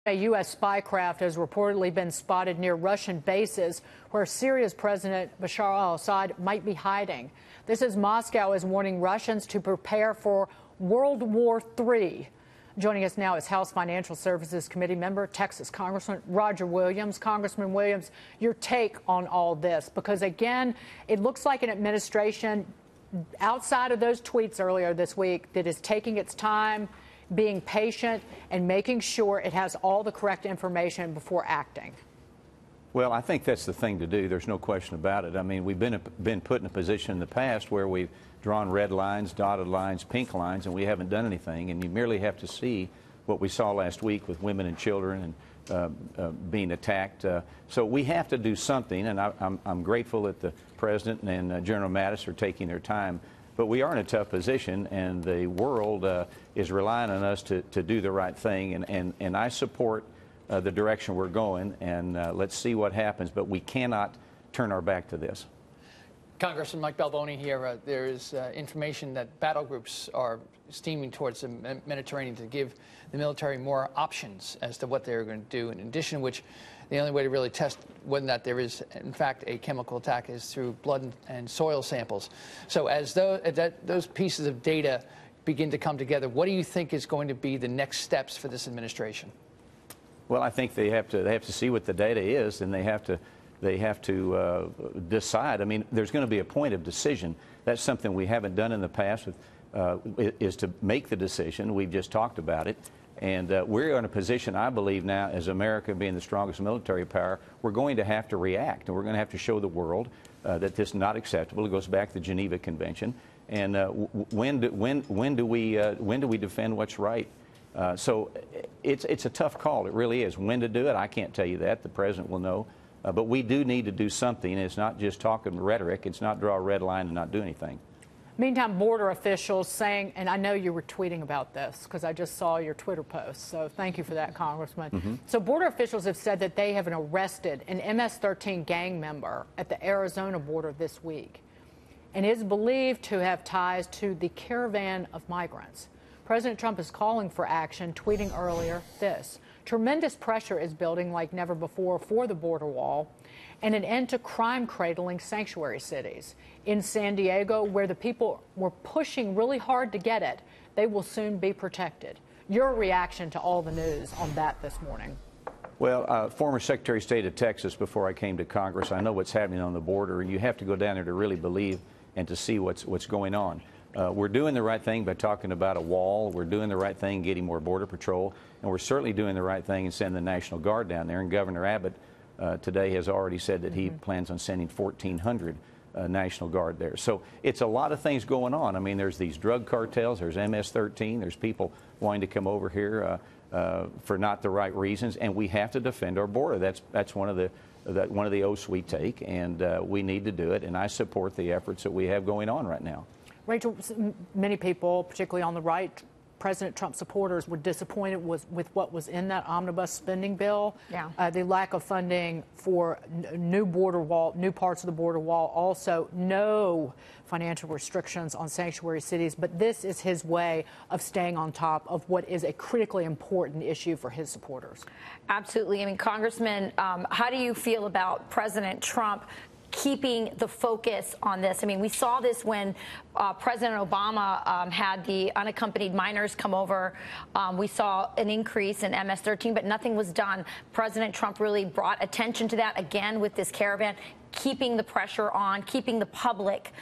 A U.S. spy craft has reportedly been spotted near Russian bases where Syria's President Bashar al-Assad might be hiding. This as Moscow is warning Russians to prepare for World War III. Joining us now is House Financial Services Committee member, Texas Congressman Roger Williams. Congressman Williams, your take on all this, because again, it looks like an administration outside of those tweets earlier this week that is taking its time, being patient, and making sure it has all the correct information before acting. Well, I think that's the thing to do. There's no question about it. I mean, we've been put in a position in the past where we've drawn red lines, dotted lines, pink lines, and we haven't done anything. And you merely have to see what we saw last week with women and children and being attacked. So we have to do something, and I'm grateful that the President and General Mattis are taking their time. But we are in a tough position, and the world is relying on us to do the right thing. And I support the direction we're going, and let's see what happens. But we cannot turn our back to this. Congressman Mike Balboni here. There is information that battle groups are steaming towards the Mediterranean to give the military more options as to what they're going to do. In addition to which, the only way to really test whether or not there is, in fact, a chemical attack is through blood and soil samples. So as those pieces of data begin to come together, what do you think is going to be the next steps for this administration? Well, I think they have to see what the data is, and they have to decide. I mean, there's going to be a point of decision. That's something we haven't done in the past, is to make the decision. We've just talked about it. And we're in a position, I believe now, as America being the strongest military power, we're going to have to react, and we're going to have to show the world that this is not acceptable. It goes back to the Geneva Convention. And when do we defend what's right? So it's a tough call. It really is. When to do it, I can't tell you that. The President will know. But we do need to do something. It's not just talking rhetoric. It's not draw a red line and not do anything. Meantime, border officials saying, and I know you were tweeting about this because I just saw your Twitter post, so thank you for that, Congressman. So border officials have said that they have arrested an MS-13 gang member at the Arizona border this week and is believed to have ties to the caravan of migrants. President Trump is calling for action, tweeting earlier this: tremendous pressure is building like never before for the border wall and an end to crime cradling sanctuary cities. In San Diego, where the people were pushing really hard to get it, they will soon be protected. Your reaction to all the news on that this morning? Well, former Secretary of State of Texas before I came to Congress, I know what's happening on the border, and you have to go down there to really believe and to see what's going on. We're doing the right thing by talking about a wall. We're doing the right thing getting more Border Patrol. And we're certainly doing the right thing in sending the National Guard down there. And Governor Abbott today has already said that he plans on sending 1,400 National Guard there. So it's a lot of things going on. I mean, there's these drug cartels. There's MS-13. There's people wanting to come over here for not the right reasons. And we have to defend our border. That's one of the oaths we take. And we need to do it. And I support the efforts that we have going on right now. Rachel, many people, particularly on the right, President Trump supporters, were disappointed with what was in that omnibus spending bill. Yeah. The lack of funding for new border wall, new parts of the border wall, also no financial restrictions on sanctuary cities. But this is his way of staying on top of what is a critically important issue for his supporters. Absolutely. I mean, Congressman, how do you feel about President Trump keeping the focus on this? I mean, we saw this when President Obama had the unaccompanied minors come over. We saw an increase in MS-13, but nothing was done. President Trump really brought attention to that again with this caravan, keeping the pressure on, keeping the public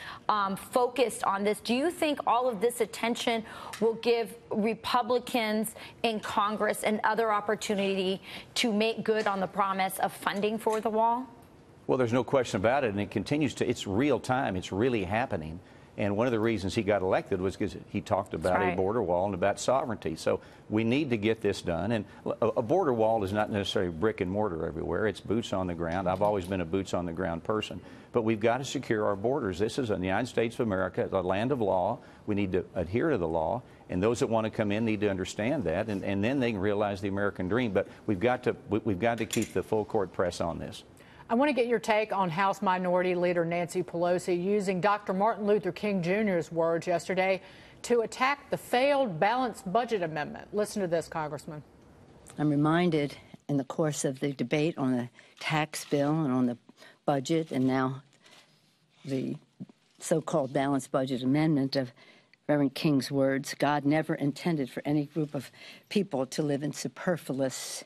focused on this. Do you think all of this attention will give Republicans in Congress another opportunity to make good on the promise of funding for the wall? Well, there's no question about it, and it continues to. It's real time. It's really happening. And one of the reasons he got elected was because he talked about a border wall and about sovereignty. So we need to get this done. And a border wall is not necessarily brick and mortar everywhere. It's boots on the ground. I've always been a boots on the ground person. But we've got to secure our borders. This is the United States of America, a land of law. We need to adhere to the law. And those that want to come in need to understand that. And then they can realize the American dream. But we've got to keep the full court press on this. I want to get your take on House Minority Leader Nancy Pelosi using Dr. Martin Luther King Jr.'s words yesterday to attack the failed balanced budget amendment. Listen to this, Congressman. I'm reminded in the course of the debate on the tax bill and on the budget and now the so-called balanced budget amendment of Reverend King's words, God never intended for any group of people to live in superfluous,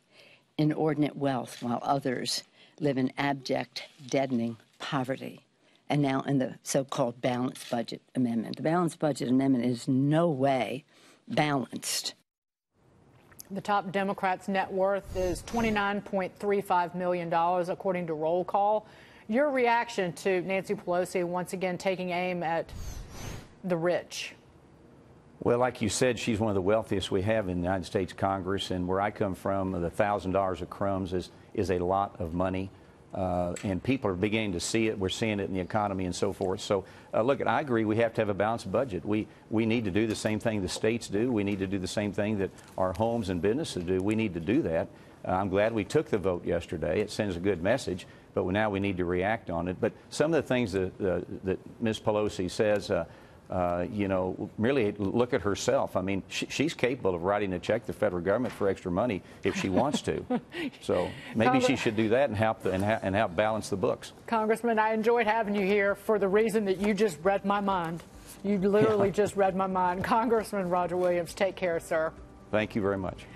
inordinate wealth while others live in abject, deadening poverty. And now in the so-called balanced budget amendment. The balanced budget amendment is no way balanced. The top Democrat's net worth is $29.35 million, according to Roll Call. Your reaction to Nancy Pelosi once again taking aim at the rich? Well, like you said, she's one of the wealthiest we have in the United States Congress, and where I come from, the $1,000 of crumbs is a lot of money, and people are beginning to see it. We're seeing it in the economy and so forth. So, look, I agree we have to have a balanced budget. We need to do the same thing the states do. We need to do the same thing that our homes and businesses do. We need to do that. I'm glad we took the vote yesterday. It sends a good message, but now we need to react on it. But some of the things that Ms. Pelosi says, you know, really look at herself. I mean, she's capable of writing a check to the federal government for extra money if she wants to. So maybe she should do that and help balance the books. Congressman, I enjoyed having you here for the reason that you just read my mind. You literally just read my mind. Congressman Roger Williams, take care, sir. Thank you very much.